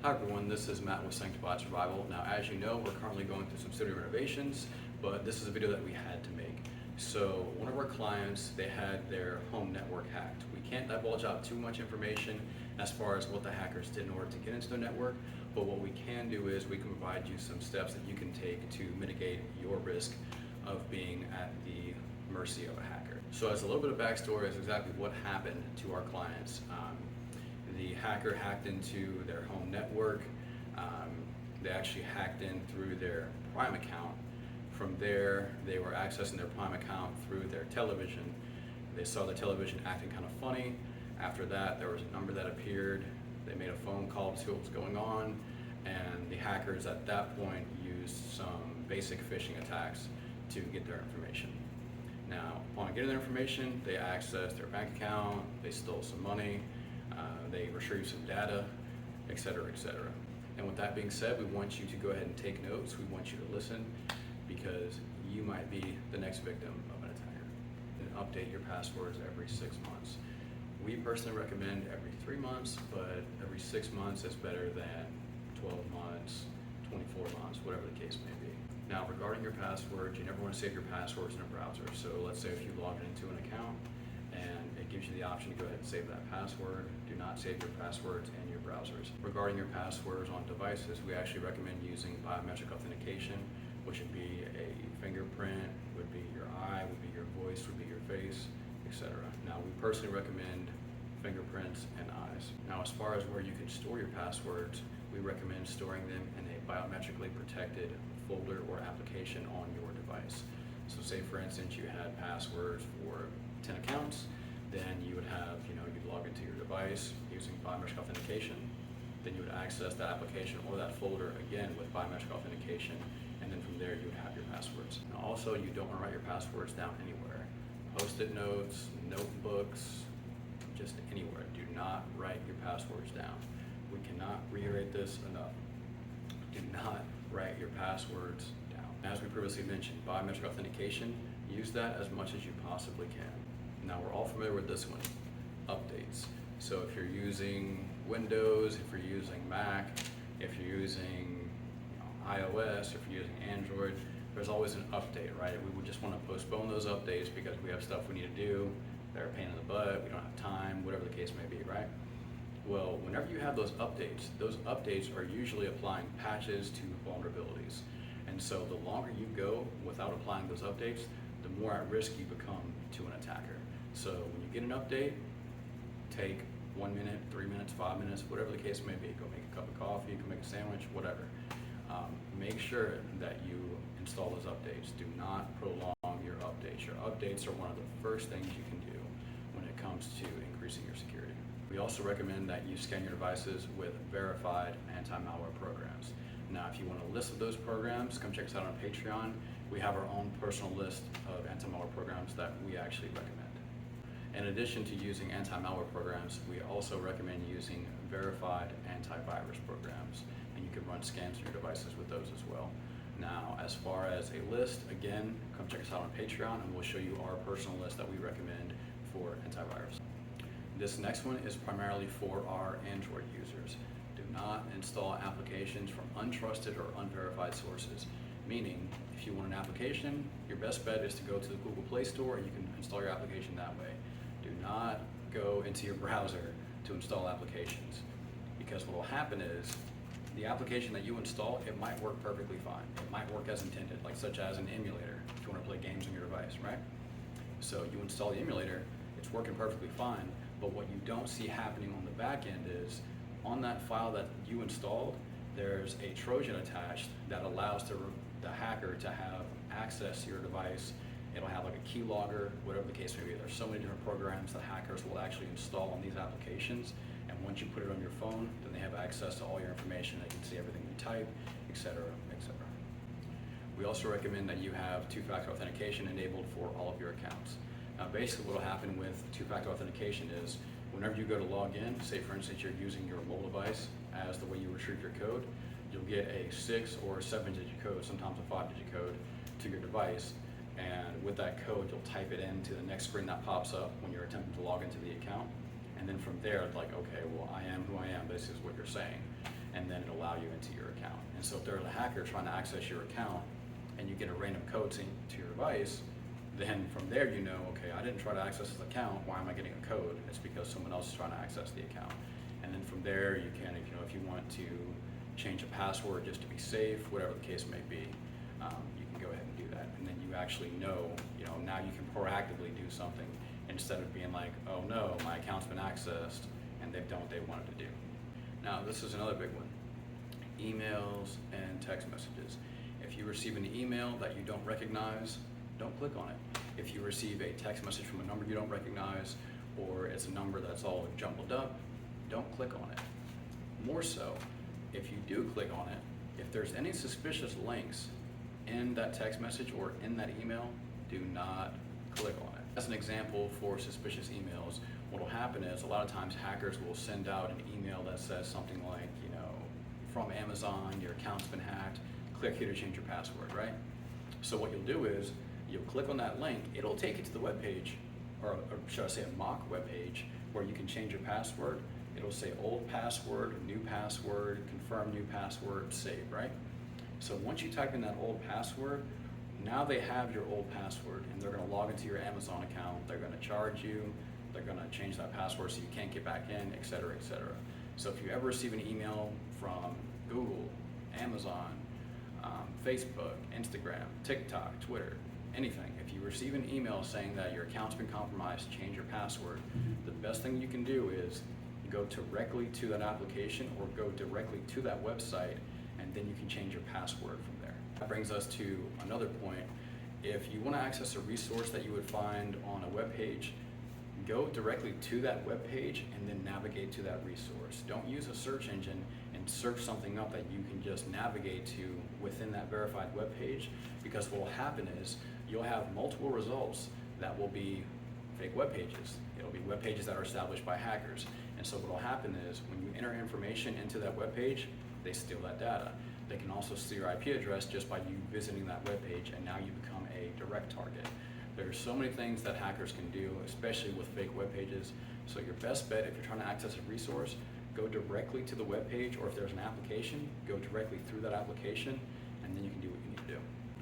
Hi everyone, this is Matt with Sanctified Survival. Now as you know, we're currently going through some studio renovations, but this is a video that we had to make. So one of our clients, they had their home network hacked. We can't divulge out too much information as far as what the hackers did in order to get into the network, but what we can do is we can provide you some steps that you can take to mitigate your risk of being at the mercy of a hacker. So as a little bit of backstory as exactly what happened to our clients. The hacker hacked into their home network. They actually hacked in through their Prime account. From there, they were accessing their Prime account through their television. They saw the television acting kind of funny. After that, there was a number that appeared. They made a phone call to see what was going on, and the hackers at that point used some basic phishing attacks to get their information. Now, upon getting their information, they accessed their bank account, they stole some money, they retrieved some data, etc., etc. And with that being said, we want you to go ahead and take notes. We want you to listen because you might be the next victim of an attacker. And update your passwords every 6 months. We personally recommend every 3 months, but every 6 months is better than 12 months, 24 months, whatever the case may be. Now, regarding your passwords, you never want to save your passwords in a browser. So let's say if you log into an account and it gives you the option to go ahead and save that password, do not save your passwords in your browsers. Regarding your passwords on devices, we actually recommend using biometric authentication, which would be a fingerprint, would be your eye, would be your voice, would be your face, etc. Now, we personally recommend fingerprints and eyes. Now, as far as where you can store your passwords, we recommend storing them in a biometrically protected folder or application on your device. So say for instance you had passwords for 10 accounts, then you would have, you'd log into your device using biometric authentication, then you would access that application or that folder again with biometric authentication, and then from there you would have your passwords. Now also, you don't want to write your passwords down anywhere. Post-it notes, notebooks, just anywhere. Do not write your passwords down. We cannot reiterate this enough. Do not write your passwords down. As we previously mentioned, biometric authentication, use that as much as you possibly can. Now, we're all familiar with this one, updates. So if you're using Windows, if you're using Mac, if you're using iOS, if you're using Android, there's always an update, right? We would just want to postpone those updates because we have stuff we need to do, they're a pain in the butt, we don't have time, whatever the case may be, right? Well, whenever you have those updates are usually applying patches to vulnerabilities. And so the longer you go without applying those updates, the more at risk you become to an attacker. So when you get an update, take 1 minute, 3 minutes, 5 minutes, whatever the case may be. Go make a cup of coffee, go make a sandwich, whatever. Make sure that you install those updates. Do not prolong your updates. Your updates are one of the first things you can do when it comes to increasing your security. We also recommend that you scan your devices with verified anti-malware programs. Now, if you want a list of those programs, come check us out on Patreon. We have our own personal list of anti-malware programs that we actually recommend. In addition to using anti-malware programs, we also recommend using verified antivirus programs, and you can run scans on your devices with those as well. Now, as far as a list, again, come check us out on Patreon, and we'll show you our personal list that we recommend for antivirus. This next one is primarily for our Android users. Do not install applications from untrusted or unverified sources. Meaning, if you want an application, your best bet is to go to the Google Play Store and you can install your application that way. Do not go into your browser to install applications, because what will happen is the application that you install, it might work perfectly fine. It might work as intended, like such as an emulator if you want to play games on your device, right? So you install the emulator, it's working perfectly fine, but what you don't see happening on the back end is on that file that you installed, there's a Trojan attached that allows the hacker to have access to your device. It'll have like a keylogger, whatever the case may be. There's so many different programs that hackers will actually install on these applications, and once you put it on your phone, then they have access to all your information. They can see everything you type, etc., etc. We also recommend that you have two-factor authentication enabled for all of your accounts. Now, basically what will happen with two-factor authentication is whenever you go to log in, say for instance you're using your mobile device as the way you retrieve your code, you'll get a 6 or 7-digit code, sometimes a 5-digit code to your device, and with that code you'll type it into the next screen that pops up when you're attempting to log into the account, and then from there it's like, okay, well, I am who I am, this is what you're saying. and then it'll allow you into your account. And so if there's a hacker trying to access your account and you get a random code to your device, then from there you know, okay, I didn't try to access this account, why am I getting a code? It's because someone else is trying to access the account. And then from there you can, if you want to change a password just to be safe, whatever the case may be, you can go ahead and do that. And then you actually know, now you can proactively do something instead of being like, oh no, my account's been accessed and they've done what they wanted to do. Now this is another big one, emails and text messages. If you receive an email that you don't recognize, don't click on it. If you receive a text message from a number you don't recognize, or it's a number that's all jumbled up, don't click on it. More so, if you do click on it, if there's any suspicious links in that text message or in that email, do not click on it. As an example for suspicious emails, what will happen is a lot of times hackers will send out an email that says something like, from Amazon, your account's been hacked, click here to change your password, right? So what you'll do is, you'll click on that link, it'll take you to the web page, or should I say a mock web page, where you can change your password. It'll say old password, new password, confirm new password, save, right? So once you type in that old password, now they have your old password and they're gonna log into your Amazon account, they're gonna charge you, they're gonna change that password so you can't get back in, et cetera, et cetera. So if you ever receive an email from Google, Amazon, Facebook, Instagram, TikTok, Twitter, anything, if you receive an email saying that your account's been compromised, change your password, the best thing you can do is go directly to that application or go directly to that website, and then you can change your password from there. That brings us to another point. If you want to access a resource that you would find on a web page, go directly to that web page and then navigate to that resource. Don't use a search engine and search something up that you can just navigate to within that verified web page, because what will happen is you'll have multiple results that will be fake web pages. It'll be web pages that are established by hackers. And so what will happen is when you enter information into that web page, they steal that data. They can also steal your IP address just by you visiting that web page, and now you become a direct target. There's so many things that hackers can do, especially with fake web pages. So your best bet, if you're trying to access a resource, go directly to the web page, or if there's an application, go directly through that application, and then you can do what you need to do.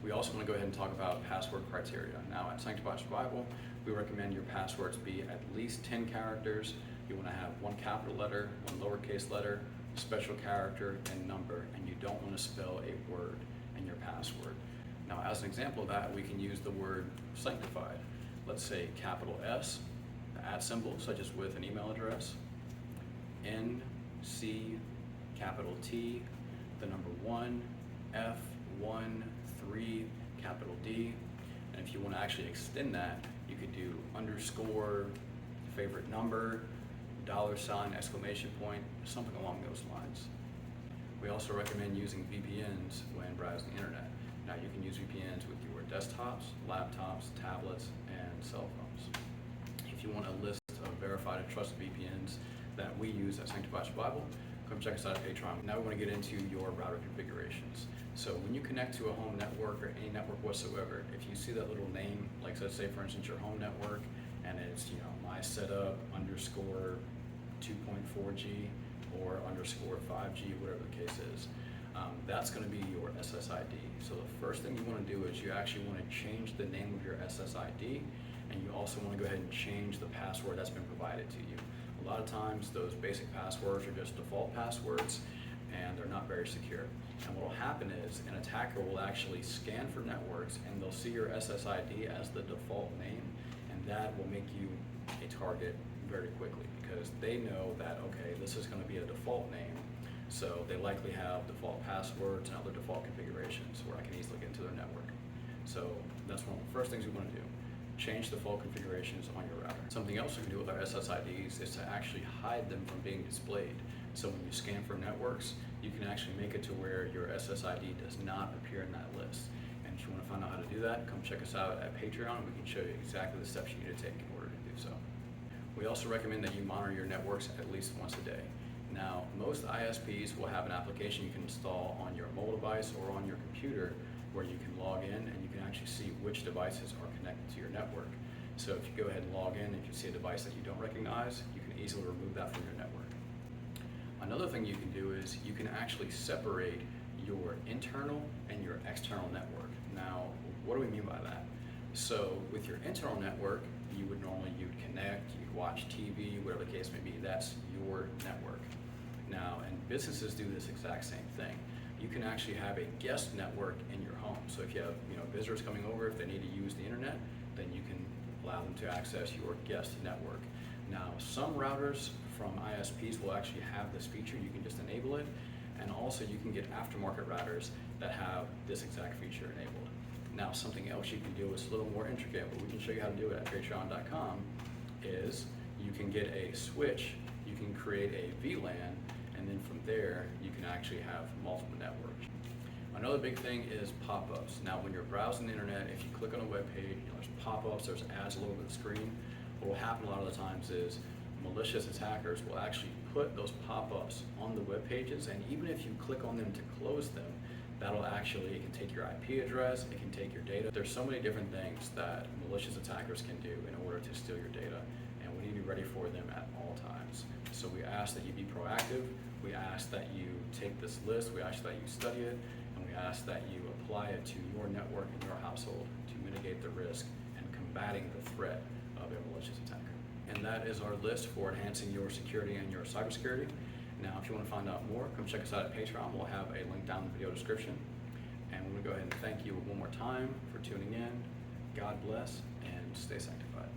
We also want to go ahead and talk about password criteria. Now at Sanctified Survival, we recommend your passwords be at least 10 characters. You want to have one capital letter, one lowercase letter, special character, and number, and you don't want to spell a word in your password. Now, as an example of that, we can use the word sanctified. Let's say capital S, the @ symbol, such as with an email address, N, C, capital T, the number 1, F, 1, 3, capital D. And if you want to actually extend that, you could do underscore, favorite number, $, exclamation point, something along those lines. We also recommend using VPNs when browsing the internet. Now you can use VPNs with your desktops, laptops, tablets, and cell phones. If you want a list of verified and trusted VPNs that we use at Sanctified Survival, come check us out at Patreon. Now we want to get into your router configurations. So when you connect to a home network or any network whatsoever, if you see that little name, like let's say for instance your home network, and it's my setup underscore 2.4G or underscore 5G, whatever the case is, that's going to be your SSID. So the first thing you want to do is you actually want to change the name of your SSID, and you also want to go ahead and change the password that's been provided to you. A lot of times those basic passwords are just default passwords and they're not very secure. And what will happen is an attacker will actually scan for networks and they'll see your SSID as the default name, and that will make you a target very quickly because they know that, okay, this is going to be a default name, so they likely have default passwords and other default configurations where I can easily get into their network. So that's one of the first things we want to do. Change the default configurations on your router. Something else we can do with our SSIDs is to actually hide them from being displayed. So when you scan for networks, you can actually make it to where your SSID does not appear in that list. And if you want to find out how to do that, come check us out at Patreon and we can show you exactly the steps you need to take in order to do so. We also recommend that you monitor your networks at least once a day. Now, most ISPs will have an application you can install on your mobile device or on your computer where you can log in and you can actually see which devices are connected to your network. So if you go ahead and log in, if you see a device that you don't recognize, you can easily remove that from your network. Another thing you can do is you can actually separate your internal and your external network. Now, what do we mean by that? So with your internal network, you'd connect, you'd watch TV, whatever the case may be. That's your network. Now, and businesses do this exact same thing. You can actually have a guest network in your home. So if you have visitors coming over, if they need to use the internet, then you can allow them to access your guest network. Now, some routers from ISPs will actually have this feature. You can just enable it. And also you can get aftermarket routers that have this exact feature enabled. Now, something else you can do is a little more intricate, but we can show you how to do it at patreon.com, is you can get a switch, you can create a VLAN, and then from there, you can actually have multiple networks. Another big thing is pop-ups. Now, when you're browsing the internet, if you click on a web page, there's pop-ups, there's ads all over the screen. What will happen a lot of the times is malicious attackers will actually put those pop-ups on the web pages, and even if you click on them to close them, it can take your IP address, it can take your data. There's so many different things that malicious attackers can do in order to steal your data, and we need to be ready for them at all times. So we ask that you be proactive, we ask that you take this list, we ask that you study it, and we ask that you apply it to your network and your household to mitigate the risk and combating the threat of a malicious attacker. And that is our list for enhancing your security and your cybersecurity. Now, if you want to find out more, come check us out at Patreon. We'll have a link down in the video description. And we're going to go ahead and thank you one more time for tuning in. God bless and stay sanctified.